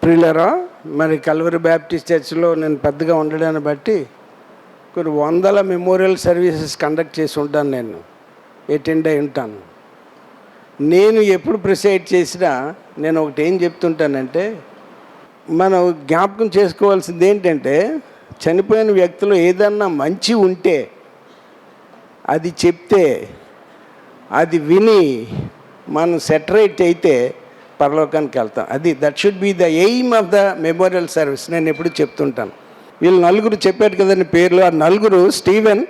ప్రియులరా, మరి Calvary Baptist చర్చ్లో నేను పెద్దగా ఉండడాన్ని బట్టి కొన్ని వందల మెమోరియల్ సర్వీసెస్ కండక్ట్ చేసి ఉంటాను. నేను అటెండ్ అయి ఉంటాను. నేను ఎప్పుడు ప్రిసైడ్ చేసినా నేను ఒకటి ఏం చెప్తుంటానంటే, మనం జ్ఞాపకం చేసుకోవాల్సింది ఏంటంటే, చనిపోయిన వ్యక్తులు ఏదన్నా మంచి ఉంటే అది చెప్తే, అది విని మనం సెటరేట్ అయితే పరలోకానికి వెళ్తాం. That should be the aim of the memorial service. నేను ఎప్పుడు చెప్తుంటాను. వీళ్ళు నలుగురు చెప్పారు కదండి పేర్లు. ఆ నలుగురు, Steven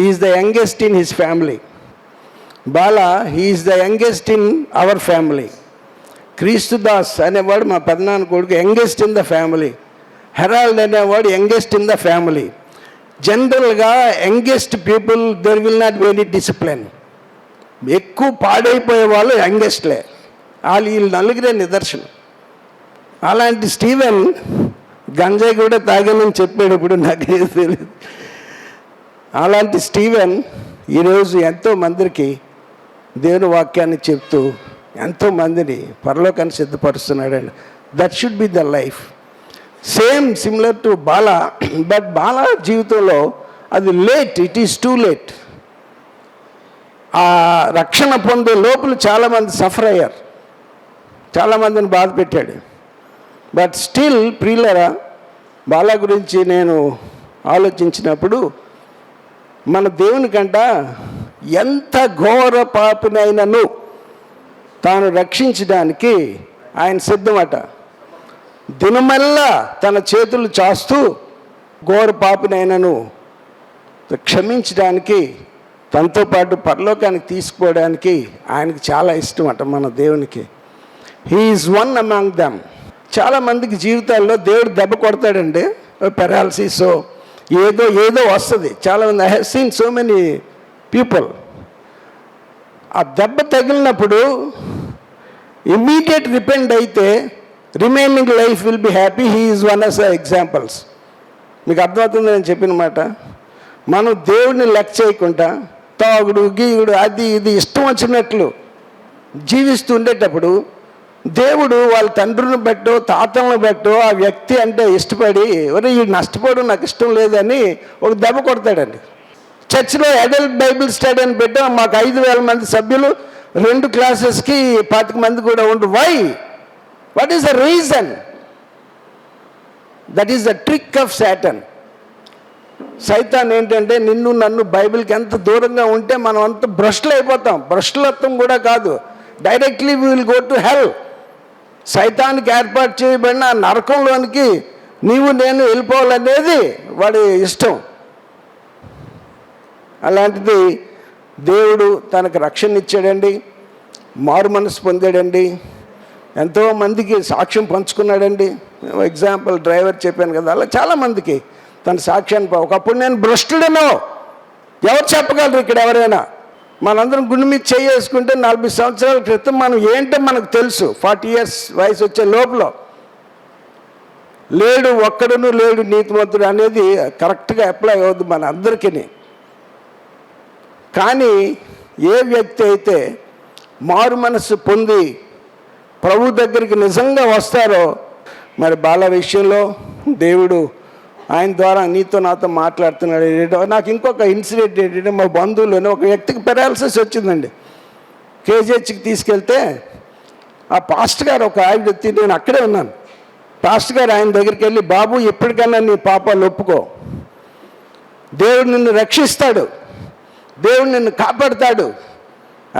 is the youngest in his family. Bala he is the youngest in our family. Kristudas అనేవాడు మా పెద్దనాన్న కొడుకు, youngest in the family. Harold అనేవాడు యంగెస్ట్ ఇన్ ద ఫ్యామిలీ. జనరల్గా youngest people there will not be any discipline. ఎక్కువ పాడైపోయే వాళ్ళు యంగెస్ట్లే. వీళ్ళు నలుగురే నిదర్శనం. అలాంటి స్టీవెన్ గంజాయి కూడా తాగానని చెప్పేటప్పుడు నాకేం తెలియదు. అలాంటి స్టీవెన్ ఈరోజు ఎంతోమందికి దేవుని వాక్యాన్ని చెప్తూ ఎంతోమందిని పరలోకాన్ని సిద్ధపరుస్తున్నాడండి. That should be the life. Same similar to Bala. But Bala జీవితంలో అది late, it is too late. ఆ రక్షణ పొందే లోపల చాలామంది సఫర్ అయ్యారు, చాలామందిని బాధ పెట్టాడు. బట్ స్టిల్ ప్రియులరా, బాలా గురించి నేను ఆలోచించినప్పుడు మన దేవునికంట ఎంత ఘోర పాపినైనను తాను రక్షించడానికి ఆయన సిద్ధమట. దినమల్లా తన చేతులు చాస్తూ ఘోర పాపినైనను క్షమించడానికి, తనతో పాటు పరలోకానికి తీసుకుపోవడానికి ఆయనకి చాలా ఇష్టం అట మన దేవునికి. He is one among them. చాలామందికి జీవితాల్లో దేవుడు దెబ్బ కొడతాడండి, పెరాలసిస్ ఏదో ఏదో వస్తుంది. చాలామంది, I have seen so many people. ఆ దెబ్బ తగిలినప్పుడు ఇమ్మీడియట్ రిపెండ్ అయితే remaining life will be happy. He is one of the examples. మీకు అర్థమవుతుంది నేను చెప్పిన మాట. మనం దేవుడిని లెక్క చేయకుండా తాగుడు గీగుడు అది ఇది ఇష్టం వచ్చినట్లు జీవిస్తూ ఉండేటప్పుడు దేవుడు వాళ్ళ తండ్రులను బట్టో తాతలను బట్టో ఆ వ్యక్తి అంటే ఇష్టపడి, ఒరే ఈ నష్టపోవడం నాకు ఇష్టం లేదని ఒక దెబ్బ కొడతాడండి. చర్చిలో అడల్ట్ బైబిల్ స్టడీ అని పెట్టాం. మాకు 5,000 మంది సభ్యులు, 2 క్లాసెస్కి 25 మంది కూడా ఉండు. Why? What is the reason? That is the trick of Satan. సైతాన్ ఏంటంటే, నిన్ను నన్ను బైబిల్కి ఎంత దూరంగా ఉంటే మనం అంత భ్రష్టులు అయిపోతాం. భ్రష్టులత్వం కూడా కాదు, directly we will go to hell. సైతానికి ఏర్పాటు చేయబడిన నరకంలోనికి నీవు నేను వెళ్ళిపోవాలనేది వాడి ఇష్టం. అలాంటిది దేవుడు తనకు రక్షణ ఇచ్చాడండి, మారు మనసు పొందాడండి, ఎంతోమందికి సాక్ష్యం పంచుకున్నాడండి. ఎగ్జాంపుల్ డ్రైవర్ చెప్పాను కదా, అలా చాలామందికి తన సాక్ష్యాన్ని. ఒకప్పుడు నేను భ్రష్టుడేనో ఎవరు చెప్పగలరు ఇక్కడ? ఎవరైనా మనందరం గుండె మీద చేసుకుంటే 40 సంవత్సరాల క్రితం మనం ఏంటో మనకు తెలుసు. 40 years వయసు వచ్చే లోపల లేడు, ఒక్కడును లేడు నీతిమంతుడు అనేది కరెక్ట్గా అప్లై అవ్వద్దు మన అందరికీ. కానీ ఏ వ్యక్తి అయితే మారు మనసు పొంది ప్రభు దగ్గరికి నిజంగా వస్తారో, మరి బాల విషయంలో దేవుడు ఆయన ద్వారా నీతో నాతో మాట్లాడుతున్నాడు. నాకు ఇంకొక ఇన్సిడెంట్ ఏంటంటే, మా బంధువులోనే ఒక వ్యక్తికి పెరాలసిస్ వచ్చిందండి. కేజీహెచ్కి తీసుకెళ్తే ఆ పాస్టర్ గారు ఒక ఆవిడ ఎత్తి, నేను అక్కడే ఉన్నాను. పాస్టర్ గారు ఆయన దగ్గరికి వెళ్ళి, బాబు ఎప్పటికైనా నీ పాపాలు ఒప్పుకో, దేవుడు నిన్ను రక్షిస్తాడు, దేవుడు నిన్ను కాపాడుతాడు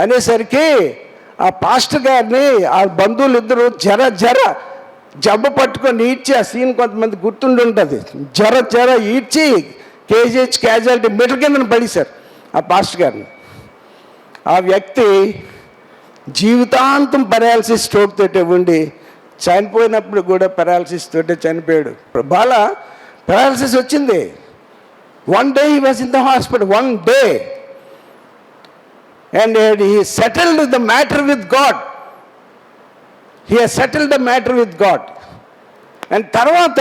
అనేసరికి ఆ పాస్టర్ గారిని ఆ బంధువులు ఇద్దరు జర జబ్బ పట్టుకొని ఈడ్చి, ఆ సీన్ కొంతమంది గుర్తుండి ఉంటుంది, జర ఈడ్చి కేజీహెచ్ క్యాజువాలిటీ మెట్ల కింద పడేశారు ఆ పాస్టర్ గారిని. ఆ వ్యక్తి జీవితాంతం పెరాలసిస్ స్ట్రోక్ తోటే ఉండి చనిపోయినప్పుడు కూడా పెరాలసిస్ తోటే చనిపోయాడు. బాలా పెరాలసిస్ వచ్చింది. 1 day he was in the hospital, 1 day, and he settled the matter with God. He has settled the matter with God. And తర్వాత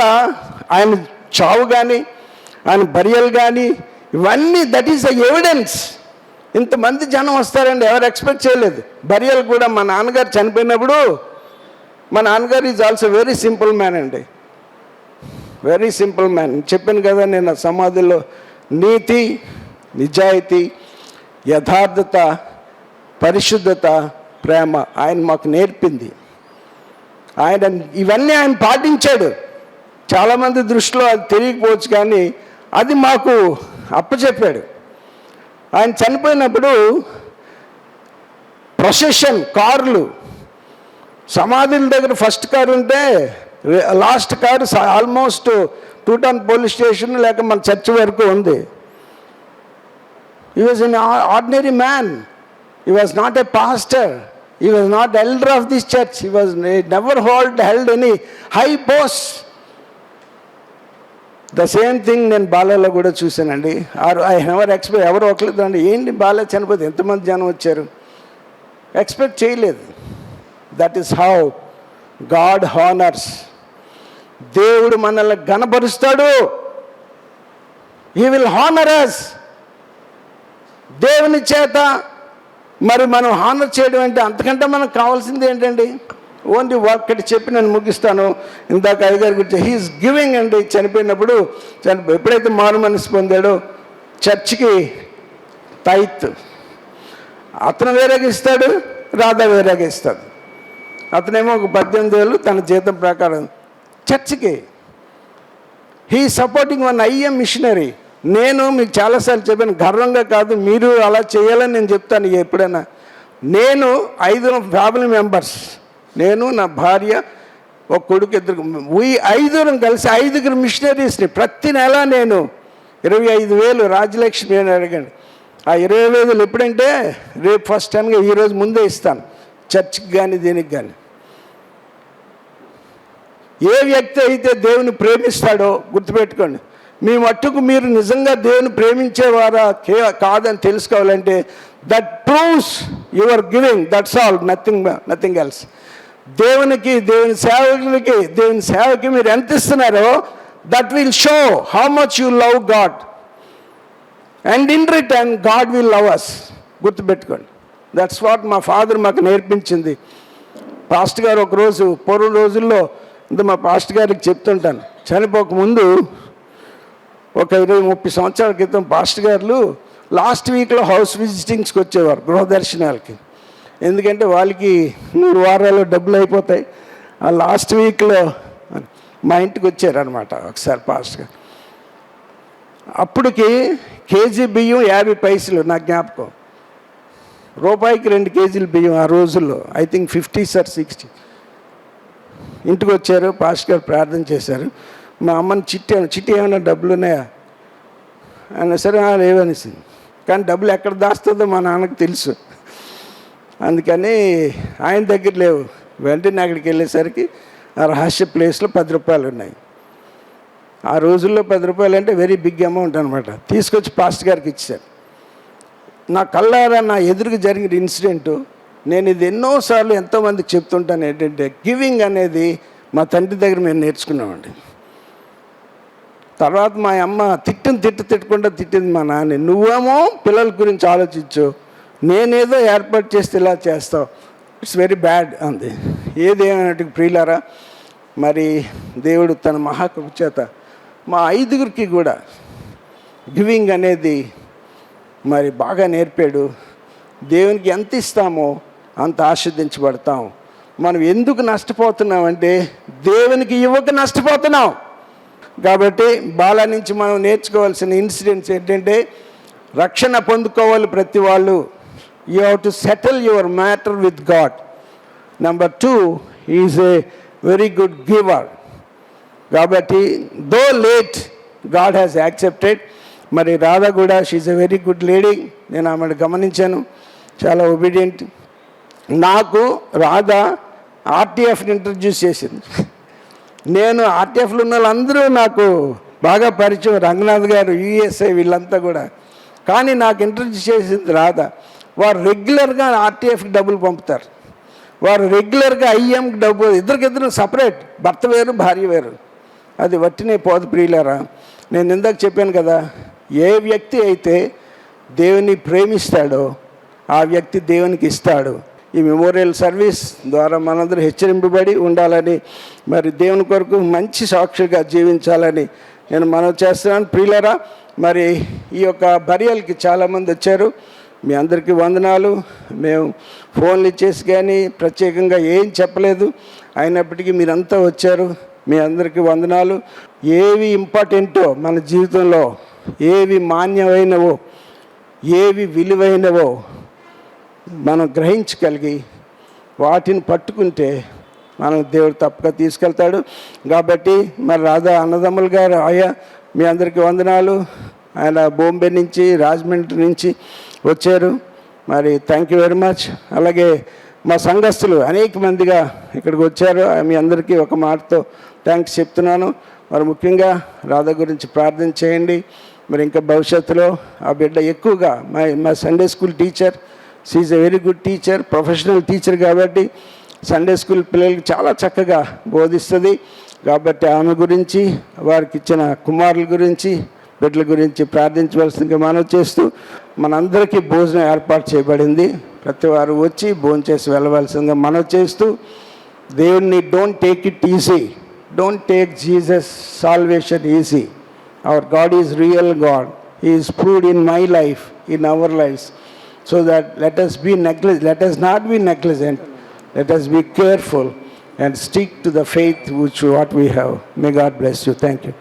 ఆయన చావు కానీ ఆయన బరియల్ కానీ ఇవన్నీ, దట్ ఈస్ ద ఎవిడెన్స్. ఇంతమంది జనం వస్తారండి, ఎవరు ఎక్స్పెక్ట్ చేయలేదు. బరియల్ కూడా మా నాన్నగారు చనిపోయినప్పుడు మా నాన్నగారు is also very simple man అండి, వెరీ సింపుల్ మ్యాన్. చెప్పాను కదా నేను సమాధిలో, నీతి, నిజాయితీ, యథార్థత, పరిశుద్ధత, ప్రేమ ఆయన మాకు నేర్పింది. ఆయన ఇవన్నీ ఆయన పాటించాడు. చాలామంది దృష్టిలో అది తెలియకపోవచ్చు, కానీ అది మాకు అప్పచెప్పాడు. ఆయన చనిపోయినప్పుడు ప్రొసెషన్ కార్లు, సమాధుల దగ్గర ఫస్ట్ కారు ఉంటే last car almost 2 town police station లేక మన చర్చ్ వరకు ఉంది. He was an ordinary man. He was not a pastor. He was not elder of this church. He never held any high post. The same thing నేను బాలలో కూడా చూశానండి. I never expect, ఎవరు ఒకలేదండి, ఏంటి బాల చనిపోతే ఎంతమంది జనం వచ్చారు, ఎక్స్పెక్ట్ చేయలేదు. That is how God honours. దేవుడు మనల్ని ఘనపరుస్తాడు. He will honour us. దేవుని చేత మరి మనం హానర్ చేయడం అంటే అంతకంటే మనకు కావాల్సింది ఏంటండి? ఓన్లీ ఒక్కటి చెప్పి నేను ముగిస్తాను. ఇందాక అయ్యగారి గురించి హీఈస్ గివింగ్ అండి. చనిపోయినప్పుడు ఎప్పుడైతే మారు మనసు పొందాడో చర్చికి తైత్ అతను వేరేగా ఇస్తాడు, రాధా వేరేగా ఇస్తాడు. అతనేమో ఒక 18,000 తన జీతం ప్రకారం చర్చికి. He supporting one I'm missionary. నేను మీకు చాలాసార్లు చెప్పాను, గర్వంగా కాదు, మీరు అలా చేయాలని నేను చెప్తాను ఎప్పుడైనా. నేను 5 ఫ్యామిలీ మెంబర్స్, నేను నా భార్య, ఒక కొడుకు, 2 5 కలిసి 5 మిషనరీస్ని ప్రతి నెల నేను 25,000 రాజలక్ష్మి అని అడగండి. ఆ 20,000 ఎప్పుడంటే రేపు ఫస్ట్ టైంగా ఈరోజు ముందే ఇస్తాను, చర్చికి కానీ దీనికి కానీ. ఏ వ్యక్తి అయితే దేవుని ప్రేమిస్తాడో గుర్తుపెట్టుకోండి. మీ మట్టుకు మీరు నిజంగా దేవుని ప్రేమించేవారా కాదని తెలుసుకోవాలంటే that proves your giving, that's all, nothing else. దేవునికి, దేవుని సేవకి మీరు ఎంత ఇస్తున్నారో that will show how much you love God, and in return God will love us. గుర్తుపెట్టుకోండి. దట్స్ వాట్ మా ఫాదర్ మాకు నేర్పించింది. పాస్టర్ గారు ఒకరోజు పూర్వం రోజుల్లో మా పాస్టర్ గారికి చెప్తుంటాను, చనిపోకముందు ఒక 20-30 సంవత్సరాల క్రితం పాస్టర్ గారు లాస్ట్ వీక్లో హౌస్ విజిటింగ్స్కి వచ్చేవారు, గృహదర్శనాలకి. ఎందుకంటే వాళ్ళకి 3 వారాలు డబ్బులు అయిపోతాయి. ఆ లాస్ట్ వీక్లో మా ఇంటికి వచ్చారనమాట ఒకసారి పాస్టర్ గారు. అప్పటికి కేజీ బియ్యం 50 పైసలు, నా జ్ఞాపకం. రూపాయికి 2 కేజీలు బియ్యం ఆ రోజుల్లో, ఐ థింక్ 50s or 60. ఇంటికి వచ్చారు, పాస్టర్ గారు ప్రార్థన చేశారు. మా అమ్మని చిట్టి ఏమైనా డబ్బులు ఉన్నాయా అన్న, సరే లేవనిసింది. కానీ డబ్బులు ఎక్కడ దాస్తుందో మా నాన్నకు తెలుసు, అందుకని ఆయన దగ్గర లేవు. వెంటనే అక్కడికి వెళ్ళేసరికి ఆ రహస్య ప్లేస్లో 10 రూపాయలు ఉన్నాయి. ఆ రోజుల్లో 10 రూపాయలు అంటే వెరీ బిగ్ అమౌంట్ అనమాట. తీసుకొచ్చి పాస్టర్ గారికి ఇచ్చారు. నా కళ్ళారా నా ఎదురుగా జరిగిన ఇన్సిడెంటు. నేను ఇది ఎన్నోసార్లు ఎంతోమందికి చెప్తుంటాను, ఏంటంటే గివింగ్ అనేది మా తండ్రి దగ్గర మేము నేర్చుకున్నామండి. తర్వాత మా అమ్మ తిట్టకుండా తిట్టింది మా నాన్న, నువ్వేమో పిల్లల గురించి ఆలోచించు, నేనేదో ఏర్పాటు చేస్తే ఇలా చేస్తావు, ఇట్స్ వెరీ బ్యాడ్ అంది. ఏదేమైనట్టు ప్రియులారా, మరి దేవుడు తన మహాకృప చేత మా 5 కూడా గివింగ్ అనేది మరి బాగా నేర్పాడు. దేవునికి ఎంత ఇస్తామో అంత ఆస్వాదించబడతాం. మనం ఎందుకు నష్టపోతున్నామంటే దేవునికి ఇవ్వక నష్టపోతున్నాం. కాబట్టి బాల నుంచి మనం నేర్చుకోవాల్సిన ఇన్సిడెంట్స్ ఏంటంటే, రక్షణ పొందుకోవాలి ప్రతి వాళ్ళు. You have to settle your matter with God. Number 2, is a very good giver. కాబట్టి though late God has accepted. మరి రాధా కూడా she's a very good lady. నేను ఆమెను గమనించాను, చాలా ఒబీడియంట్. నాకు రాధా ఆర్టీఎఫ్ని ఇంట్రడ్యూస్ చేసింది. నేను ఆర్టీఎఫ్లో ఉన్న వాళ్ళందరూ నాకు బాగా పరిచయం, రంగనాథ్ గారు, యుఎస్ఐ, వీళ్ళంతా కూడా. కానీ నాకు ఇంట్రడ్యూస్ చేసింది రాధా. వారు రెగ్యులర్గా ఆర్టీఎఫ్కి డబ్బులు పంపుతారు, వారు రెగ్యులర్గా ఐఎంకి డబ్బులు, ఇద్దరికిద్దరు సపరేట్, భర్త వేరు భార్య వేరు. అది వట్టినే పోదు ప్రియులారా. నేను ఇందాక చెప్పాను కదా, ఏ వ్యక్తి అయితే దేవుని ప్రేమిస్తాడో ఆ వ్యక్తి దేవునికి ఇస్తాడు. ఈ మెమోరియల్ సర్వీస్ ద్వారా మనందరూ హెచ్చరింపబడి ఉండాలని, మరి దేవుని కొరకు మంచి సాక్షిగా జీవించాలని నేను మనవి చేస్తున్నాను. ప్రియులరా, మరి ఈ యొక్క బరియల్కి చాలామంది వచ్చారు. మీ అందరికీ వందనాలు. మేము ఫోన్లు ఇచ్చేసి కానీ ప్రత్యేకంగా ఏం చెప్పలేదు, అయినప్పటికీ మీరంతా వచ్చారు. మీ అందరికీ వందనాలు. ఏవి ఇంపార్టెంటో మన జీవితంలో, ఏవి మాన్యమైనవో, ఏవి విలువైనవో మనం గ్రహించగలిగి వాటిని పట్టుకుంటే మనం దేవుడు తప్పక తీసుకెళ్తాడు. కాబట్టి మరి రాధా అన్నదమ్ములు గారు, అయ్యా మీ అందరికీ వందనాలు. ఆయన బాంబే నుంచి, రాజమండ్రి నుంచి వచ్చారు. మరి థ్యాంక్ యూ వెరీ మచ్. అలాగే మా సంఘస్థులు అనేక మందిగా ఇక్కడికి వచ్చారు. మీ అందరికీ ఒక మాటతో థ్యాంక్స్ చెప్తున్నాను. మరి ముఖ్యంగా రాధ గురించి ప్రార్థన చేయండి. మరి ఇంకా భవిష్యత్తులో ఆ బిడ్డ ఎక్కువగా మా Sunday school teacher, she's a very good teacher, professional teacher కాబట్టి సండే స్కూల్ పిల్లలకి చాలా చక్కగా బోధిస్తుంది. కాబట్టి ఆమె గురించి, వారికి ఇచ్చిన కుమారుల గురించి, బిడ్డల గురించి ప్రార్థించవలసిందిగా మనవి చేస్తూ, మనందరికీ భోజనం ఏర్పాటు చేయబడింది. ప్రతి వారు వచ్చి భోజనం చేసి వెళ్ళవలసిందిగా మనవి చేస్తూ, దేవుణ్ణి don't take it easy, don't take Jesus salvation easy. Our God is real God. He is proved in my life, in our lives. So that let us not be negligent. Let us be careful and stick to the faith what we have. May God bless you. Thank you.